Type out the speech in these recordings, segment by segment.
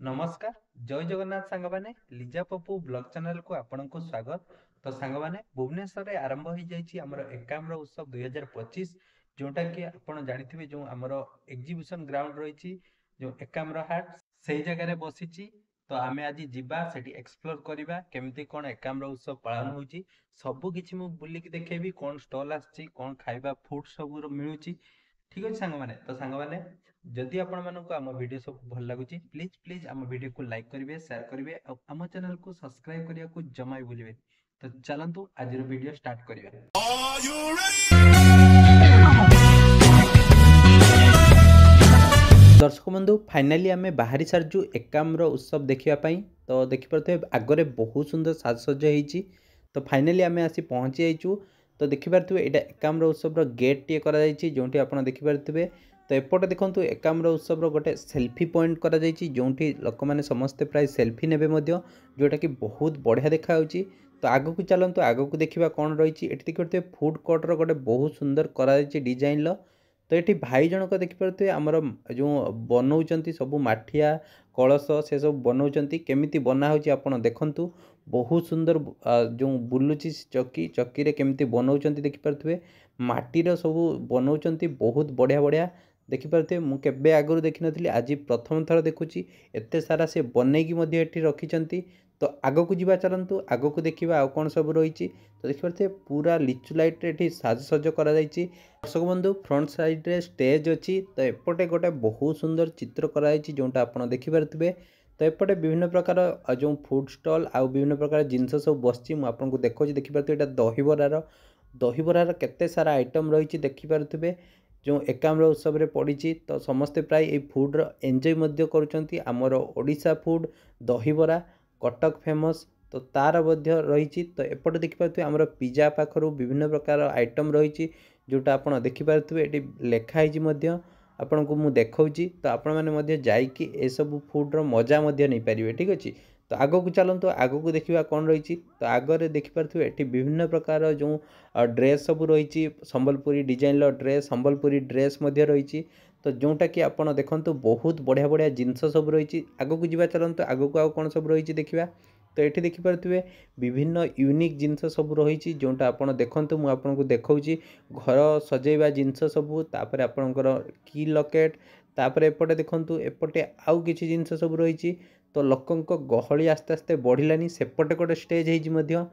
नमस्कार जय जगन्नाथ सांग मैंने लिजा पप्पू ब्लॉग चैनल को आपन को स्वागत। तो सांग मैंने भुवनेश्वर में आरंभ हो जाइए आमर एकाम्र उत्सव 2025 जोटा कि आपन जानिथिबे जो आमर एग्जीबिशन ग्राउंड रही जो एकाम्र हाट से जगह बसी। तो आम आज जीवा सेठी एक्सप्लोर करवा केमती कौन एकाम्र उत्सव पालन होची सबु किछि मु बुलिक देखेबी कौन स्टॉल आछि कौन खाइबा फूड सब मिलूची। ठीक अच्छे सांग मैंने तो सांग मैंने जदि आपण मानक आम वीडियो सब भल लगुच प्लीज प्लीज आम वीडियो को लाइक करेंगे शेयर करेंगे और आम चैनल को सब्सक्राइब करने को जमा भी भूलिए। तो चलतु आज वीडियो स्टार्ट करिया। दर्शक बंधु फाइनाली आम बाहरी सारजु एकाम्र उत्सव देखापी। तो देखिपे आगरे बहुत सुंदर साजसज्जा होती। तो फाइनाली आम आसी पहुँची जाइचु। तो देखिपे यहाँ एकाम्र उत्सव गेट टे कर जो आप देखिपे। तो एपटे देखो एकाम्र उत्सव गोटे सेल्फी पॉइंट करा जो लोक मैंने समस्ते प्राय सेल्फी नेबे जोटा कि बहुत बढ़िया देखा। तो आग को चलतु आग को देखा कौन रही है। देखिए फूड कोर्टर गोटे बहुत सुंदर करा डिजाइन। तो ये भाई जनक देखिपे आमर जो बनाऊँ सब माठिया कलश से सब बनाऊँ केमी बना हो देखु बहुत सुंदर जो बुलूची चक्की चक्की केमी बनाऊँ देखिपे माटीर सब बनाऊँ बहुत बढ़िया बढ़िया देखिपे। मुझे आगुरी देखी नी आज प्रथम थर देखुची एत सारा से बनईकी रखी। तो आग को जीवा चलतु आग को देखा आउ कौन सब रही। तो देखिपे पूरा लिचु लाइट ये साजसज कर दर्शक बंधु फ्रंट साइड रे स्टेज अच्छी। तो एपटे गोटे बहुत सुंदर चित्र कराई जोटा आप देखिपे। तो एपटे विभिन्न प्रकार जो फूड स्टॉल आउ विभिन्न प्रकार जिनस सब बस आपको देखा देखिपे यहाँ दहीबरार केते सारा आइटम रही देखिपे जो एकाम्र उत्सव रे पड़ी। तो समस्ते प्राय ये फूड्र एंजय करमर ओडिशा फूड दहीबरा कटक फेमस। तो तार मध्य रही। तो एपटे देखिपे आमर पिज्जा पाखर विभिन्न प्रकार आइटम रही जोटा आप देखिपे ये लिखाई आपण को मुझे देखा। तो आपण मैंने जाकि सब फूड्र मजा नहीं पारे। ठीक अच्छे। तो आग को चलतु आग को देखा कौन रही। तो आगे देखिपे ये विभिन्न प्रकार जो ड्रेस सब रही Sambalpuri design dress Sambalpuri dress रही। तो जोटा कि आप देखते बहुत बढ़िया बढ़िया जिनस सब रही। आग को जीवा चलतु आग को आउ कौन सब रही देखा। तो ये देखिपे विभिन्न यूनिक जिनस सब रही जोटा आप देखते मुझे देखा घर सजेवा जिनस सबू तापर आपणकर की लकेट तापर एपटे देखु एपटे आउ किसी जिनस सब रही। तो लोकों गहली आस्ते आस्ते बढ़लानी सेपटे गोटे स्टेज हो।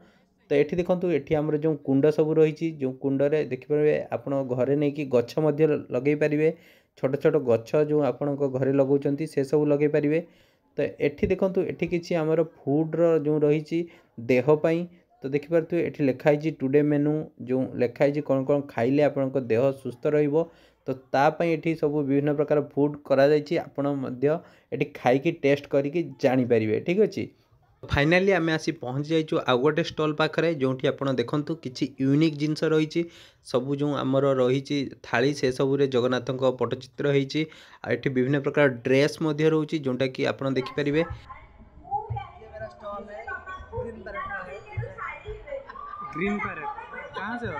तो ये देखो ये आमर जो कुंड सब रही जो कुंडरे देखिए आप घरे नहीं कि गछ लगे पारे छोट छोट गछ जो आपण घरे लगाऊँ से सब लगे पारे। तो ये देखो ये किसी आमर फूड्र जो रही देहपाई। तो देखिपे ये लिखाई टुडे मेनू जो लिखाई कौन कौन खाइले आपण देह सुस्थ रहिबो। तो तापाई ये सब विभिन्न प्रकार फूड करा खाई टेस्ट करके जानीपर। ठीक अच्छे। फाइनाली आम आसी पहुँच जाइए आउ गोटे स्टल पाखे जो आप देखु किसी यूनिक जिनस रही सबू जो आमर रही थाली से सबुरे जगन्नाथ पट्टचित्र होती। विभिन्न प्रकार ड्रेस रोचे जोटा कि आप देखिपारे। ग्रीन पैरेट कहाँ से हो?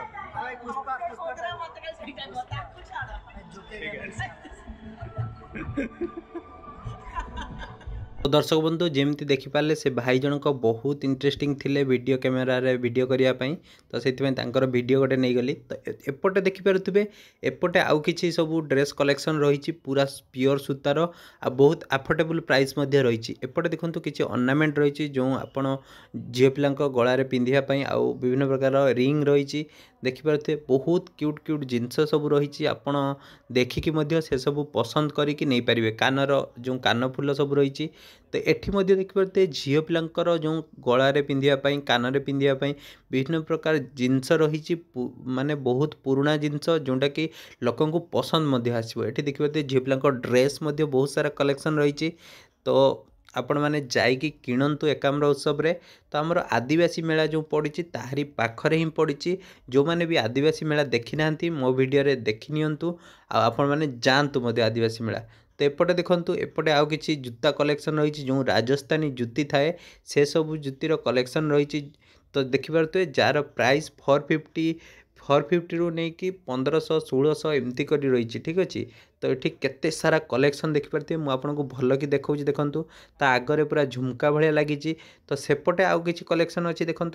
तो दर्शक बंधु जमी देखिपारे से भाई जनक बहुत इंटरेस्टिंग थिले वीडियो कैमेरा रे वीडियो करने। तो से वीडियो गोटे नहीं गली। तो एपटे देखिपे एपटे आउ किसी सब ड्रेस कलेक्शन रही पूरा प्योर सूतार आ बहुत अफोर्डेबल प्राइस रही। एपटे देखो किसी अर्नामेंट रही जो आपण झील पिला गलार पिंधापी आउ विभिन्न प्रकार रिंग रही देखिपे बहुत क्यूट क्यूट जिनस सब रही आपण देखिकी से सब पसंद करके नहीं पारे। कानर जो कान फूल सब रही। तो ये देखिपे झील पिलांकर जो गलार पिंधापी कान पिंधापी विभिन्न प्रकार जिनस रही माने बहुत पुराना जिनस जोटा कि लोक पसंद आसो। ये देखिए झील पिला ड्रेस बहुत सारा कलेक्शन रही। तो आपण मैंने जाइए किणतु एकाम्र उत्सव रे। तो आमर आदिवासी मेला जो पड़ी ताहरी पाखरे ही पड़ी जो मैंने भी आदिवासी मेला देखी ना मो वीडियो रे देखी नियंतु आपण मैंने जातु आदिवासी मेला। तो एपटे देखूँ एपटे आउ किसी जूता कलेक्शन रही जो राजस्थानी जुती थाए से सब जुतीर कलेक्शन रही। तो देखिपे जार प्राइस 450 रु नहीं कि 1500 1600 एमती कर रही। ठीक अच्छे। तो ये केते सारा कलेक्शन देखिपारे मुझे आपको भल कि देखा देखूँ ता आगरे पूरा झुमका भाया लगी। तो सेपटे आउ कि कलेक्शन अच्छी देखूँ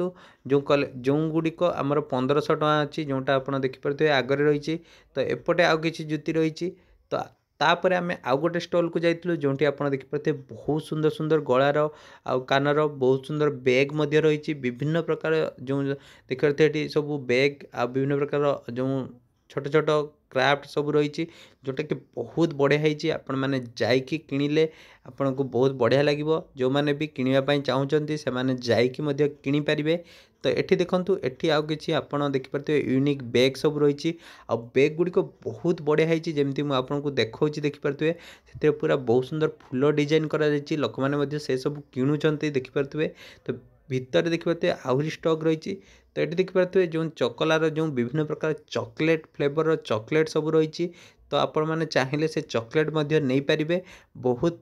जो गुड़िक आमर 1500 टଙ୍କା अच्छी जोटा आप देखिपारे आगरे रही। तो एपटे आउ कि जुती रही। तो तापर आम आउ गोटे स्टल को जाइलु जो आप देखिपारे बहुत सुंदर सुंदर गलार आउ कानर बहुत सुंदर बैग रही। विभिन्न प्रकार जो देखिए सब बैग आ विभिन्न प्रकार जो छोट छोट क्राफ्ट सब रही जोटा कि बहुत बढ़िया होती। आपण मैंने जाइकी किणिले आपन को बहुत बढ़िया लगे। जो मैंने भी किणापी चाहूँगी से मैंने जाइकी किणी पारे। तो ये देखूँ ये आउ कि आपड़ देखिपारे यूनिक बैग सब रही। आ बैग गुड़िक बहुत बढ़िया होती जमी मुझे देखा देखिपारे से पूरा बहुत सुंदर फुल डिजाइन कर लोक मैंने से सब किणुंट देखिपारे। तो भितर देखिए आहरी स्टक रही। तो ये देखिपारे जो चकलार जो विभिन्न प्रकार चॉकलेट फ्लेवर चॉकलेट सब रही। तो आपण मैंने चाहिए से चॉकलेट नहीं पारे बहुत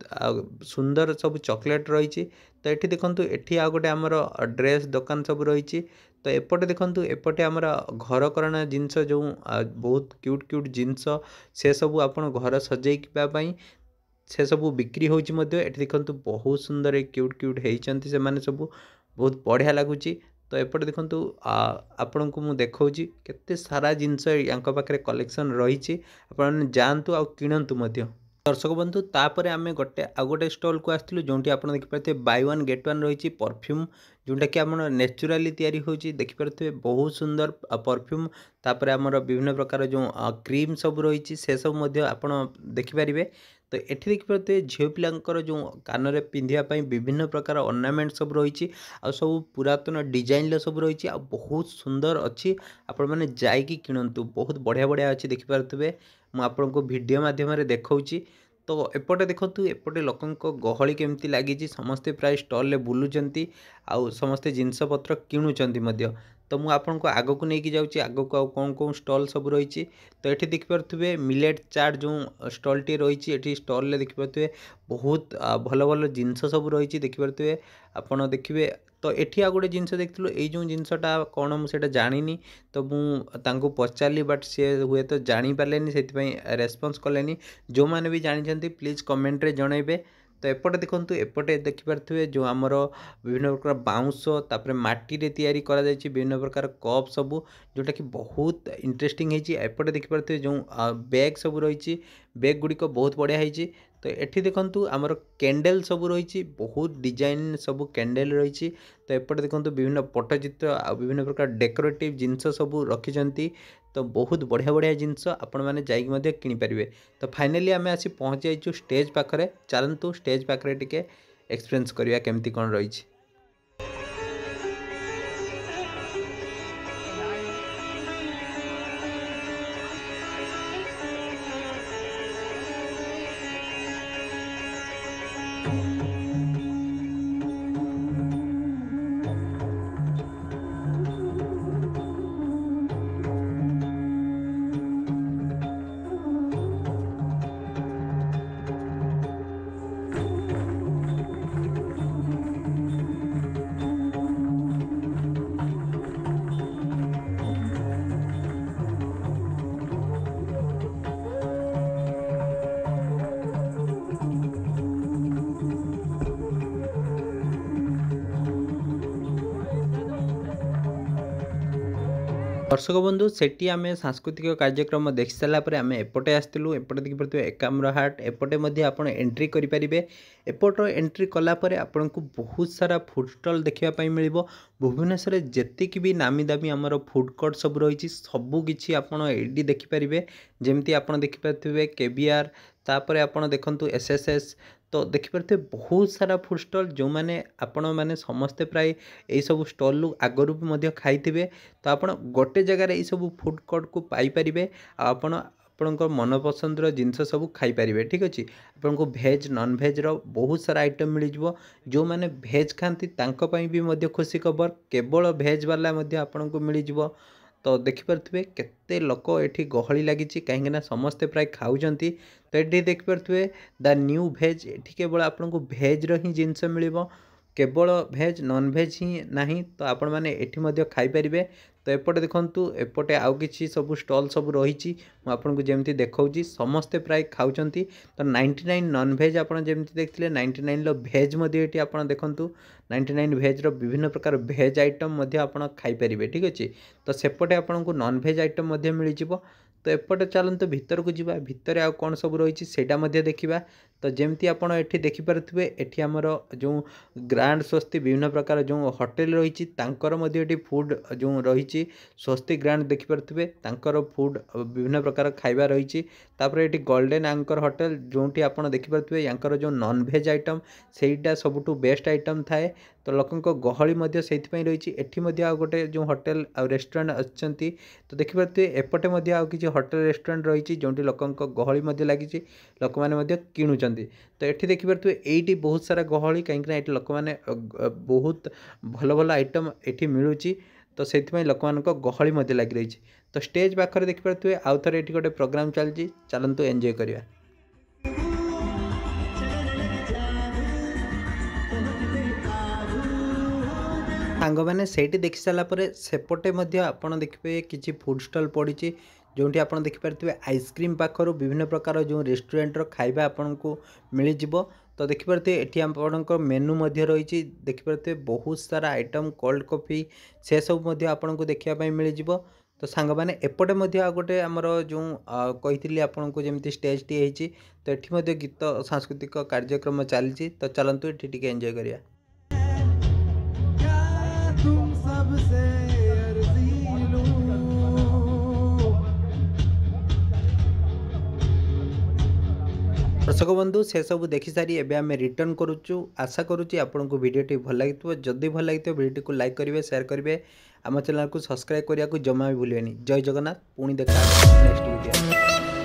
सुंदर सब चॉकलेट रही। तो ये देखूँ ये आ गए आमर ड्रेस दुकान सब रही। तो एपटे देखूँ एपटे आमर घर करना जिनस जो बहुत क्यूट क्यूट जिनस से सब आप घर सजाइवाई से सब बिक्री होती। देखूँ बहुत सुंदर क्यूट क्यूट होती से माने सब बहुत बढ़िया लगुच। तो एपटे देखूँ आपण को मुझे देखा केते सारा जिनस या पाखे कलेक्शन रही। आप जातु आ किणतु। दर्शक बंधु तापर आम गोटे स्टल को आसलु जो आप देखिपारे बाय वन गेट वन रही परफ्यूम जोटा कि आम नेचुराली तैयारी होची देखिपारे बहुत सुंदर परफ्यूम। तापर आमर विभिन्न प्रकार जो क्रीम सब रही से सब आप देखिपारे। तो ये देखिपारे झील पिलांकर जो कान में पिंधापी विभिन्न प्रकार अर्नामेंट सब रही आ सब पुरातन डिजाइन सब रही आ बहुत सुंदर अच्छी। आपण मैंने जाइकी किणतु बहुत बढ़िया बढ़िया अच्छी देखिपारे मुझे वीडियो माध्यम देखा। तो एपटे देखो एपटे लोक गहली केमती लगी समस्ते प्राय स्टल बुलूंट आउ समस्ते जिनपतर किणुंट। तो मुझे आपको आग को लेकिन जाऊँगी आग को आउ कौन कौन स्टल सब रही। तो ये देखिपारे मिलेट चाट जो स्टल टी रही ये स्टल देखिपारे बहुत भल भल जिनस सब रही देखिपारे आपड़ देखिए। तो ये आ गोटे जिनस देखिलु ये जो जिनसटा कौन मुझे जानी। तो मुझे पचारि बट सी हुए तो जापारे से रेस्पन्स कले। जो मैंने भी जानते प्लीज कमेंट रे जनइबे। तो एपटे देखूँ एपटे देखिपारे जो आमर विभिन्न प्रकार बाउंस तापर माटी रे तैयारी करा जायछि विभिन्न प्रकार कप सब जोटा कि बहुत इंटरेस्टिंग होती। एपटे देखिपारे जो बैग सब रही बैग गुड़िक बहुत बढ़िया होती। तो ये देखूँ आमर कैंडल सब रही बहुत डिजाइन सब कैंडल रही। तो एपटे देखूँ विभिन्न पट्टचित्र आ विभिन्न प्रकार डेकोरेटिव जिनस सब रखिंट। तो बहुत बढ़िया बढ़िया जिनस आपण मैंने जाइए किनीपारे। तो फाइनाली आम आसी पहुँची जाइए स्टेज पाखे। चलतु स्टेज पाखे टिके एक्सपीरियंस करवा केमती कौन रही। दर्शक बंधु सेठी आम सांस्कृतिक कार्यक्रम देखि सारापर आम एपटे आसलु। एपटे देखिए एकाम्र हाट एपटे आप एंट्री करेंगे। एपट एंट्री कलापर आपन को बहुत सारा फूड स्टल देखापी मिल। भुवनेश्वर जी भी नामी दामी आमर फूड कोर्ट सब रही सबकि आपड़ी देखिपारे। जमती आप देखिपारे केवीआर तापर आप देखु एसएसएस। तो देखिपारे बहुत सारा फूड स्टल जो मैंने आपण मैंने समस्ते प्राय यही सब स्टल आगरू भी खाई। तो आप गोटे जगार ये सब फूड कोर्ट को पाइपर आपण मनपसंदर जिनस सब खाईपारे। ठीक अच्छे आपको भेज नॉन भेज रो बहुत सारा आइटम मिल जाव। जो मैंने भेज खाती भी खुशी खबर केवल भेज वाला आपन को मिल जाव। तो देखिपारे केते लोक ये गहली लगी कहीं समस्ते प्राय खाऊँ। तो ये देखिपारे द न्यू भेज ये केवल आपको भेज रो ही जिनस मिल केवल भेज नॉन भेज ही ना। तो आपण मैंने एठी खाईपारे। तो एपटे देखंतु एपटे आउ किछि सब स्टॉल सब रही आपको जमी देखा समस्ते प्राय खाऊंट तो 99 नॉन भेज आप जमी देखते 99 भेज ये आप देखूँ 99 भेज्र विभिन्न प्रकार भेज आइटम आप खाईपर ठीक अच्छे तो सेपटे आपको नॉन भेज आइटम मिल जाव तो एपटे चलते भितर को जीवा भितर आउ कौन सब रही है देखा तो जमती आप देखिपे ये आमर जो ग्रांड स्वस्ति विभिन्न प्रकार जो होटेल रही फूड जो रही स्वस्ति ग्रांड देखिपे फूड विभिन्न प्रकार खाଇବା रही ये गोल्डन एंकर होटेल जो आप देखिपे यहाँ जो नॉन भेज आइटम सेटा सबुठ बेस्ट आइटम थाए तो लोक गहली से रही एटी आ गोटे जो होटेल आ रेस्टोरेंट अच्छा तो देखिपे एपटे आउ कि होटेल रेस्टोरेंट रही जो लोक गहली लगी लोक मैंने किणुच तो ये देखिपे ये बहुत सारा गहली कहीं लोक मैंने बहुत भल भल आइटम ये मिलूँ तो से लोक गहली लगी रही तो स्टेज पाखे देखिपे आउ थे ये गोटे प्रोग्राम चलती चलतु एंजॉय करवा सांग मैंने सेठी देखि सारापर सेपटे आपड़ देखिए किसी फूड स्टॉल पड़ी जो आप देखिपे आइसक्रीम पाखर विभिन्न प्रकार जो रेस्टोरेंट खाଇବା आपन को मिल जिवो तो देखिपे ये आपंकर मेनू रही देखिपे बहुत सारा आइटम कोल्ड कॉफी से सब आपन को देखापी मिल जिवो तो सांग मैंने एपटे आ गोटे आमर जो कही आपन को जमी स्टेज टी होती तो ये गीत सांस्कृतिक कार्यक्रम चली तो चलतु ये एंजॉय करिया दर्शक बंधु से सब देखि सारी एबे आमे रिटर्न करूचु आशा करूची आपन को वीडियो भल लगी जदि भल लगी वीडियो को लाइक करेंगे शेयर करेंगे आम चैनल को सब्सक्राइब करने को जमा भी भूलें जय जगन्नाथ पुणी देखा नेक्स्ट वीडियो।